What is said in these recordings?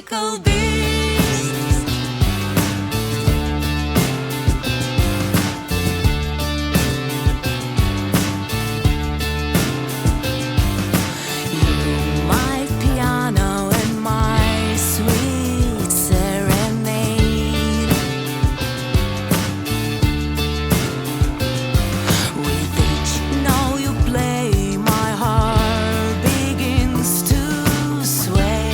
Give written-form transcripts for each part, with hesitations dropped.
mystical beast. You, my piano and my sweet serenade. With each note you play, my heart begins to sway.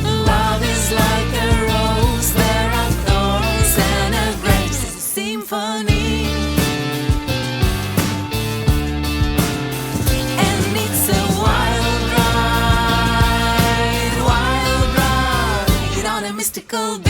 Love is like a rose, there are thorns and a grace, it's a symphony. And it's a wild ride on a mystical beast.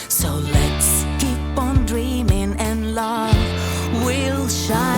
So let's keep on dreaming and love will shine.